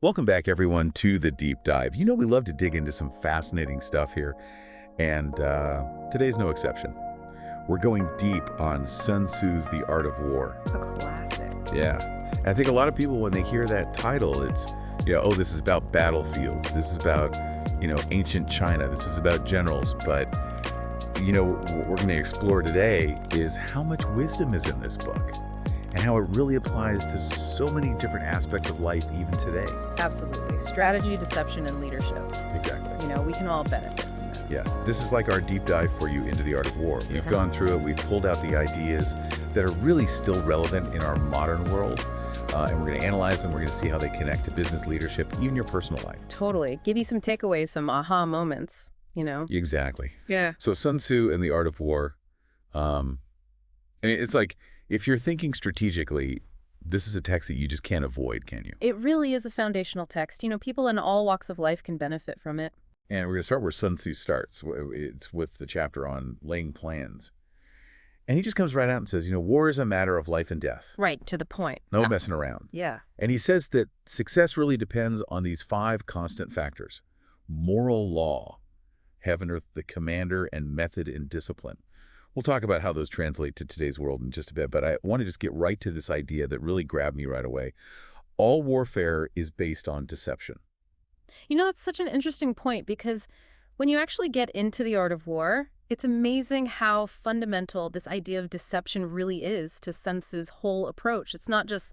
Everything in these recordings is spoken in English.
Welcome back, everyone, to the Deep Dive. We love to dig into some fascinating stuff here, and today's no exception. We're going deep on Sun Tzu's The Art of War. A classic. Yeah. I think a lot of people, when they hear that title, it's, oh, this is about battlefields. This is about, ancient China. This is about generals. But, what we're going to explore today is how much wisdom is in this book and how it really applies to so many different aspects of life even today. Absolutely. Strategy, deception, and leadership. Exactly. We can all benefit from that. Yeah, this is like our deep dive for you into the art of war. We've gone through it, we've pulled out the ideas that are really still relevant in our modern world, and we're going to analyze them, we're going to see how they connect to business leadership, even your personal life. Totally. Give you some takeaways, some aha moments, Exactly. Yeah. So Sun Tzu and the Art of War, it's like, if you're thinking strategically, this is a text that you just can't avoid, can you? It really is a foundational text. People in all walks of life can benefit from it. And we're going to start where Sun Tzu starts. It's with the chapter on laying plans. And he just comes right out and says, war is a matter of life and death. Right, to the point. No messing around. Yeah. And he says that success really depends on these 5 constant factors: moral law, heaven, earth, the commander, and method and discipline. We'll talk about how those translate to today's world in just a bit, but I want to just get right to this idea that really grabbed me right away. All warfare is based on deception. That's such an interesting point because when you actually get into the art of war, it's amazing how fundamental this idea of deception really is to Sun Tzu's whole approach. It's not just,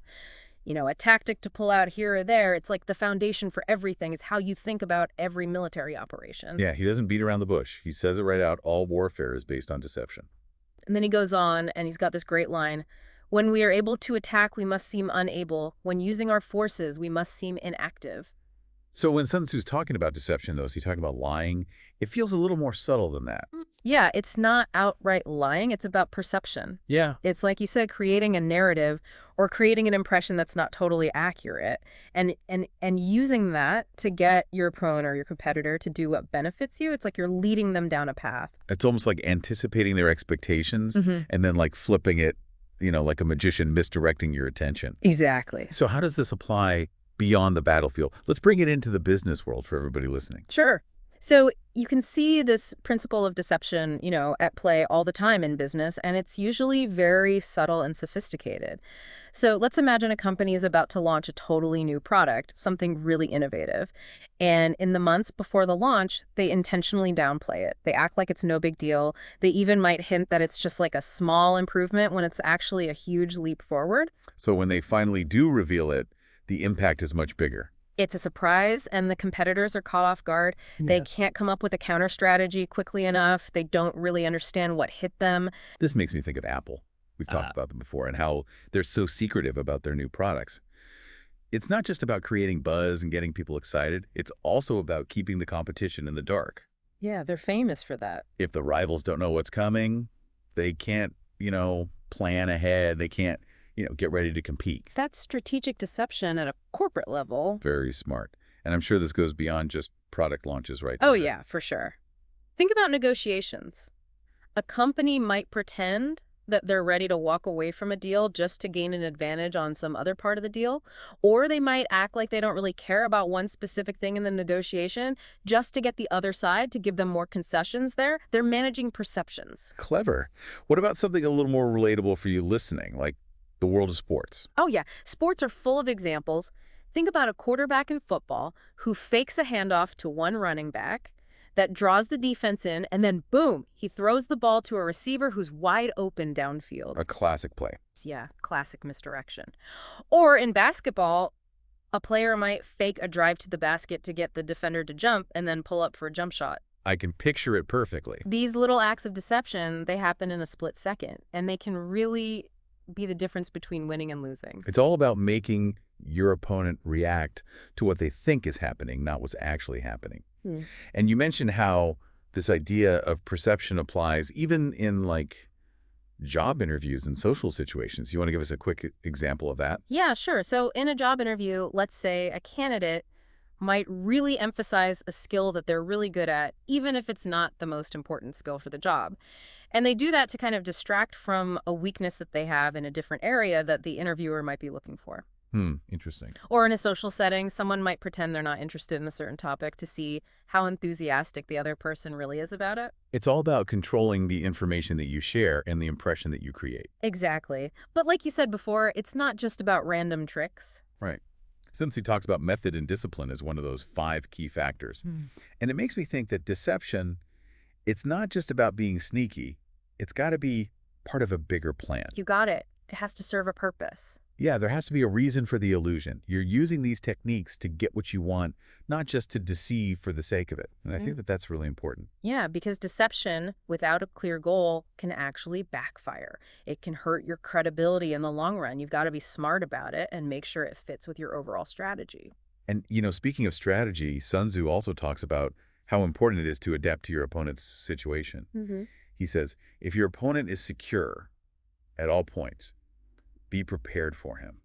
a tactic to pull out here or there. It's like the foundation for everything is how you think about every military operation. Yeah, he doesn't beat around the bush. He says it right out. All warfare is based on deception. And then he goes on and he's got this great line. When we are able to attack, we must seem unable. When using our forces, we must seem inactive. So when Sun Tzu's talking about deception, though, is he talking about lying? It feels a little more subtle than that. Yeah, it's not outright lying. It's about perception. Yeah. It's like you said, creating a narrative or creating an impression that's not totally accurate and using that to get your opponent or your competitor to do what benefits you. It's like you're leading them down a path. It's almost like anticipating their expectations and then like flipping it, like a magician misdirecting your attention. Exactly. So how does this apply beyond the battlefield? Let's bring it into the business world for everybody listening. Sure. So you can see this principle of deception, at play all the time in business, and it's usually very subtle and sophisticated. So let's imagine a company is about to launch a totally new product, something really innovative. And in the months before the launch, they intentionally downplay it. They act like it's no big deal. They even might hint that it's just like a small improvement when it's actually a huge leap forward. So when they finally do reveal it, the impact is much bigger. It's a surprise, and the competitors are caught off guard. They can't come up with a counter strategy quickly enough. They don't really understand what hit them. This makes me think of Apple. We've talked about them before and how they're so secretive about their new products. It's not just about creating buzz and getting people excited. It's also about keeping the competition in the dark. Yeah, they're famous for that. If the rivals don't know what's coming, they can't, plan ahead. They can't, get ready to compete. That's strategic deception at a corporate level. Very smart. And I'm sure this goes beyond just product launches, right? Oh, yeah, for sure. Think about negotiations. A company might pretend that they're ready to walk away from a deal just to gain an advantage on some other part of the deal, or they might act like they don't really care about one specific thing in the negotiation just to get the other side to give them more concessions there. They're managing perceptions. Clever. What about something a little more relatable for you listening, like the world of sports? Oh, yeah. Sports are full of examples. Think about a quarterback in football who fakes a handoff to one running back that draws the defense in, and then boom, he throws the ball to a receiver who's wide open downfield. A classic play. Yeah, classic misdirection. Or in basketball, a player might fake a drive to the basket to get the defender to jump and then pull up for a jump shot. I can picture it perfectly. These little acts of deception, they happen in a split second, and they can really be the difference between winning and losing. It's all about making your opponent react to what they think is happening, not what's actually happening. And you mentioned how this idea of perception applies even in like job interviews and social situations. You want to give us a quick example of that? Yeah, sure. So in a job interview, let's say a candidate might really emphasize a skill that they're really good at, even if it's not the most important skill for the job. And they do that to kind of distract from a weakness that they have in a different area that the interviewer might be looking for. Interesting. Or in a social setting, someone might pretend they're not interested in a certain topic to see how enthusiastic the other person really is about it. It's all about controlling the information that you share and the impression that you create. Exactly. But like you said before, it's not just about random tricks. Right. Sun Tzu talks about method and discipline as one of those 5 key factors. And it makes me think that deception, it's not just about being sneaky. It's got to be part of a bigger plan. You got it. It has to serve a purpose. Yeah, there has to be a reason for the illusion. You're using these techniques to get what you want, not just to deceive for the sake of it. And I think that that's really important. Yeah, because deception without a clear goal can actually backfire. It can hurt your credibility in the long run. You've got to be smart about it and make sure it fits with your overall strategy. And, speaking of strategy, Sun Tzu also talks about how important it is to adapt to your opponent's situation. He says, if your opponent is secure at all points, be prepared for him.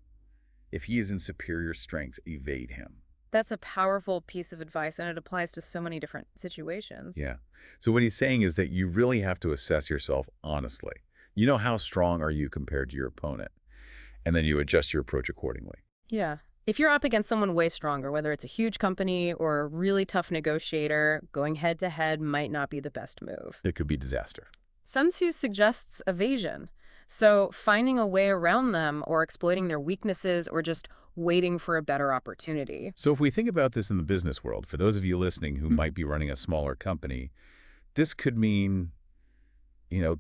If he is in superior strength, evade him. That's a powerful piece of advice, and it applies to so many different situations. Yeah. So what he's saying is that you really have to assess yourself honestly. How strong are you compared to your opponent? And then you adjust your approach accordingly. Yeah. If you're up against someone way stronger, whether it's a huge company or a really tough negotiator, going head-to-head might not be the best move. It could be disaster. Sun Tzu suggests evasion. So finding a way around them or exploiting their weaknesses or just waiting for a better opportunity. So if we think about this in the business world, for those of you listening who might be running a smaller company, this could mean,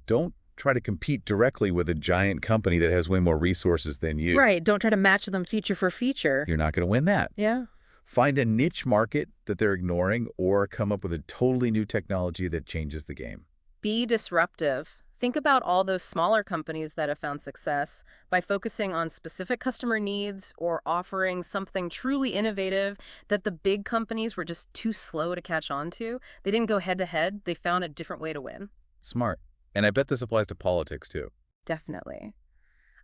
don't try to compete directly with a giant company that has way more resources than you. Right. Don't try to match them feature for feature. You're not going to win that. Yeah. Find a niche market that they're ignoring or come up with a totally new technology that changes the game. Be disruptive. Think about all those smaller companies that have found success by focusing on specific customer needs or offering something truly innovative that the big companies were just too slow to catch on to. They didn't go head-to-head. They found a different way to win. Smart. And I bet this applies to politics, too. Definitely.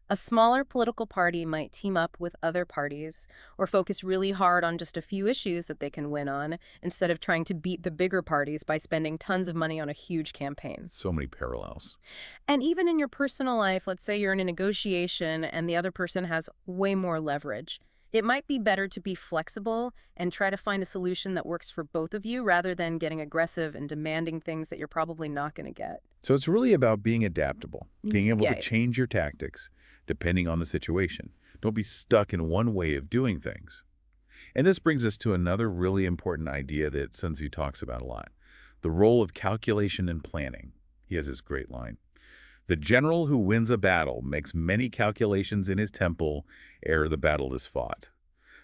A smaller political party might team up with other parties or focus really hard on just a few issues that they can win on instead of trying to beat the bigger parties by spending tons of money on a huge campaign. So many parallels. And even in your personal life, let's say you're in a negotiation and the other person has way more leverage. It might be better to be flexible and try to find a solution that works for both of you rather than getting aggressive and demanding things that you're probably not going to get. So it's really about being adaptable, being able Yeah. to change your tactics depending on the situation. Don't be stuck in one way of doing things. And this brings us to another really important idea that Sun Tzu talks about a lot, the role of calculation and planning. He has this great line. The general who wins a battle makes many calculations in his temple ere the battle is fought.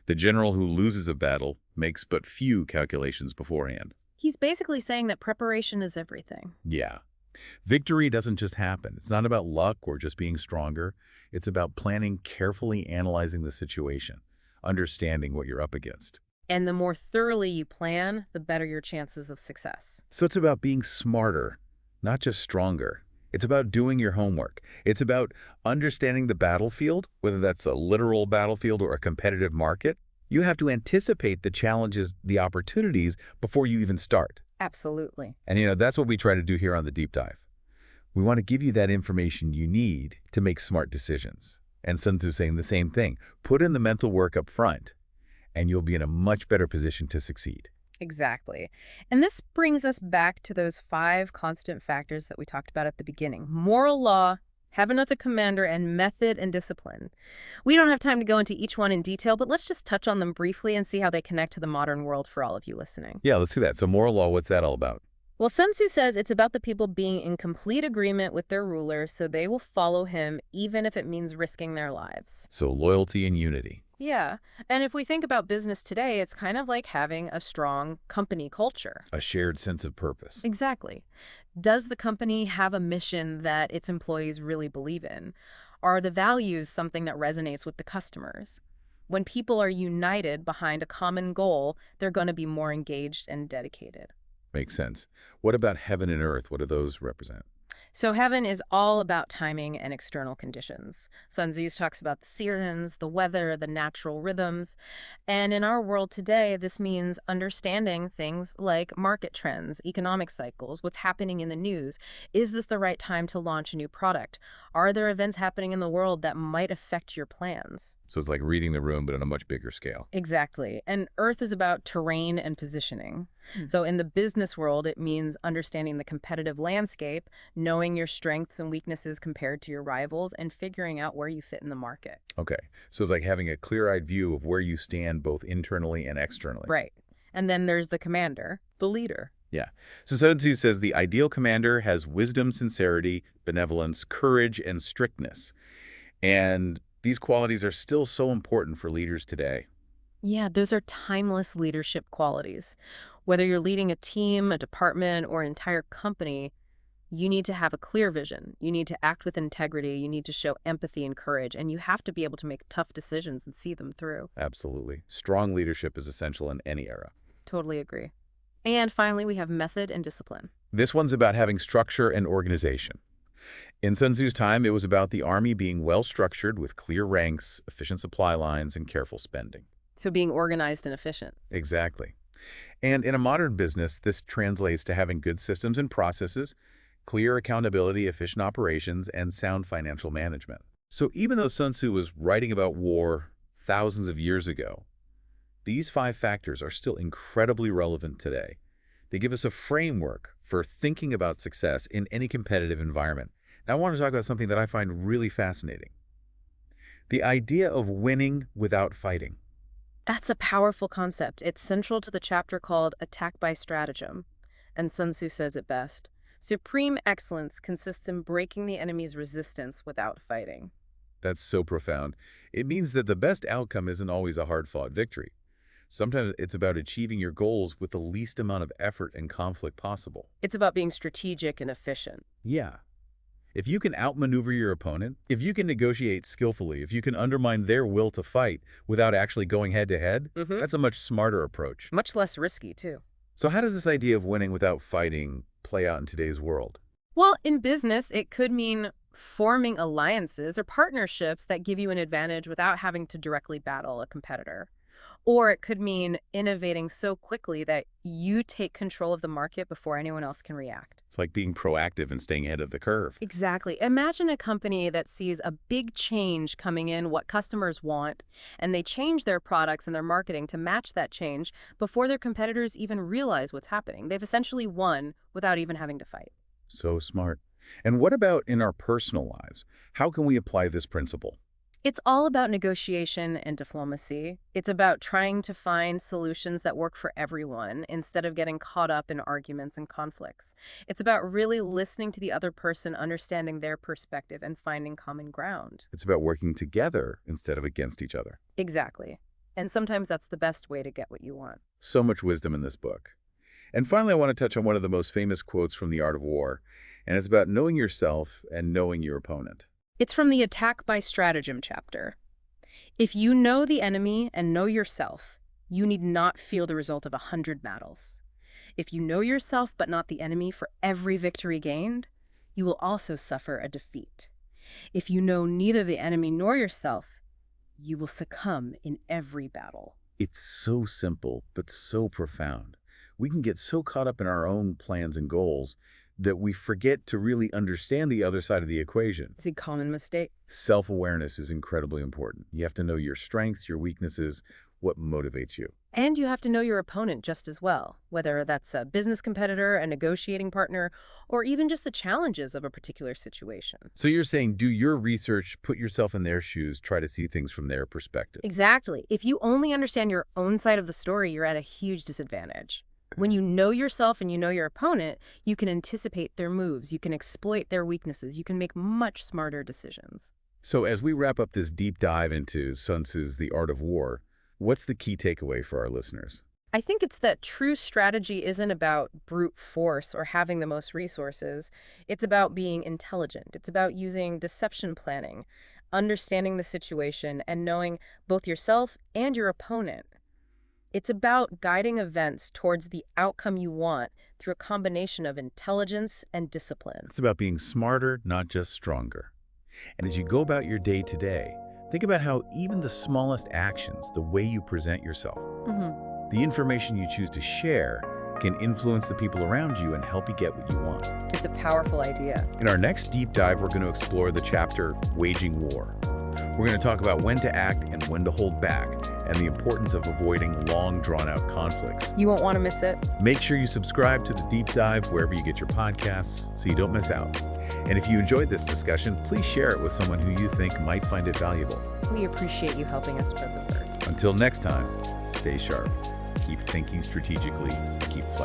The general who loses a battle makes but few calculations beforehand. He's basically saying that preparation is everything. Yeah. Victory doesn't just happen. It's not about luck or just being stronger. It's about planning, carefully analyzing the situation, understanding what you're up against. And the more thoroughly you plan, the better your chances of success. So it's about being smarter, not just stronger. It's about doing your homework. It's about understanding the battlefield, whether that's a literal battlefield or a competitive market. You have to anticipate the challenges, the opportunities before you even start. Absolutely. And that's what we try to do here on the Deep Dive. We want to give you that information you need to make smart decisions. And Sun Tzu is saying the same thing. Put in the mental work up front, and you'll be in a much better position to succeed. Exactly. And this brings us back to those 5 constant factors that we talked about at the beginning. Moral law, heaven of the commander, and method and discipline. We don't have time to go into each one in detail, but let's just touch on them briefly and see how they connect to the modern world for all of you listening. Yeah, let's do that. So moral law, what's that all about? Well, Sun Tzu says it's about the people being in complete agreement with their ruler, so they will follow him even if it means risking their lives. So loyalty and unity. Yeah. And if we think about business today, it's kind of like having a strong company culture. A shared sense of purpose. Exactly. Does the company have a mission that its employees really believe in? Are the values something that resonates with the customers? When people are united behind a common goal, they're going to be more engaged and dedicated. Makes sense. What about heaven and earth? What do those represent? So heaven is all about timing and external conditions. Sun Tzu talks about the seasons, the weather, the natural rhythms. And in our world today, this means understanding things like market trends, economic cycles, what's happening in the news. Is this the right time to launch a new product? Are there events happening in the world that might affect your plans? So it's like reading the room, but on a much bigger scale. Exactly. And Earth is about terrain and positioning. So in the business world, it means understanding the competitive landscape, knowing your strengths and weaknesses compared to your rivals, and figuring out where you fit in the market. Okay. So it's like having a clear-eyed view of where you stand both internally and externally. Right. And then there's the commander, the leader. Yeah. So Sun Tzu says the ideal commander has wisdom, sincerity, benevolence, courage, and strictness. And these qualities are still so important for leaders today. Yeah, those are timeless leadership qualities. Whether you're leading a team, a department, or an entire company, you need to have a clear vision. You need to act with integrity. You need to show empathy and courage. And you have to be able to make tough decisions and see them through. Absolutely. Strong leadership is essential in any era. Totally agree. And finally, we have method and discipline. This one's about having structure and organization. In Sun Tzu's time, it was about the army being well-structured with clear ranks, efficient supply lines, and careful spending. So being organized and efficient. Exactly. And in a modern business, this translates to having good systems and processes, clear accountability, efficient operations, and sound financial management. So even though Sun Tzu was writing about war thousands of years ago, these 5 factors are still incredibly relevant today. They give us a framework for thinking about success in any competitive environment. Now, I want to talk about something that I find really fascinating. The idea of winning without fighting. That's a powerful concept. It's central to the chapter called Attack by Stratagem. And Sun Tzu says it best. Supreme excellence consists in breaking the enemy's resistance without fighting. That's so profound. It means that the best outcome isn't always a hard-fought victory. Sometimes it's about achieving your goals with the least amount of effort and conflict possible. It's about being strategic and efficient. Yeah. If you can outmaneuver your opponent, if you can negotiate skillfully, if you can undermine their will to fight without actually going head-to-head, that's a much smarter approach. Much less risky, too. So how does this idea of winning without fighting play out in today's world? Well, in business, it could mean forming alliances or partnerships that give you an advantage without having to directly battle a competitor. Or it could mean innovating so quickly that you take control of the market before anyone else can react. It's like being proactive and staying ahead of the curve. Exactly. Imagine a company that sees a big change coming in, what customers want, and they change their products and their marketing to match that change before their competitors even realize what's happening. They've essentially won without even having to fight. So smart. And what about in our personal lives? How can we apply this principle? It's all about negotiation and diplomacy. It's about trying to find solutions that work for everyone instead of getting caught up in arguments and conflicts. It's about really listening to the other person, understanding their perspective, and finding common ground. It's about working together instead of against each other. Exactly. And sometimes that's the best way to get what you want. So much wisdom in this book. And finally, I want to touch on one of the most famous quotes from The Art of War, and it's about knowing yourself and knowing your opponent. It's from the Attack by Stratagem chapter. If you know the enemy and know yourself, you need not fear the result of 100 battles. If you know yourself but not the enemy for every victory gained, you will also suffer a defeat. If you know neither the enemy nor yourself, you will succumb in every battle. It's so simple, but so profound. We can get so caught up in our own plans and goals that we forget to really understand the other side of the equation. It's a common mistake. Self-awareness is incredibly important. You have to know your strengths, your weaknesses, what motivates you. And you have to know your opponent just as well, whether that's a business competitor, a negotiating partner, or even just the challenges of a particular situation. So you're saying do your research, put yourself in their shoes, try to see things from their perspective. Exactly. If you only understand your own side of the story, you're at a huge disadvantage. When you know yourself and you know your opponent, you can anticipate their moves, you can exploit their weaknesses, you can make much smarter decisions. So as we wrap up this deep dive into Sun Tzu's The Art of War, what's the key takeaway for our listeners? I think it's that true strategy isn't about brute force or having the most resources. It's about being intelligent. It's about using deception planning, understanding the situation, and knowing both yourself and your opponent. It's about guiding events towards the outcome you want through a combination of intelligence and discipline. It's about being smarter, not just stronger. And as you go about your day to day, think about how even the smallest actions, the way you present yourself, the information you choose to share, can influence the people around you and help you get what you want. It's a powerful idea. In our next deep dive, we're going to explore the chapter Waging War. We're going to talk about when to act and when to hold back, and the importance of avoiding long, drawn-out conflicts. You won't want to miss it. Make sure you subscribe to the deep dive wherever you get your podcasts so you don't miss out. And if you enjoyed this discussion, please share it with someone who you think might find it valuable. We appreciate you helping us spread the word. Until next time, stay sharp, keep thinking strategically, keep flexing.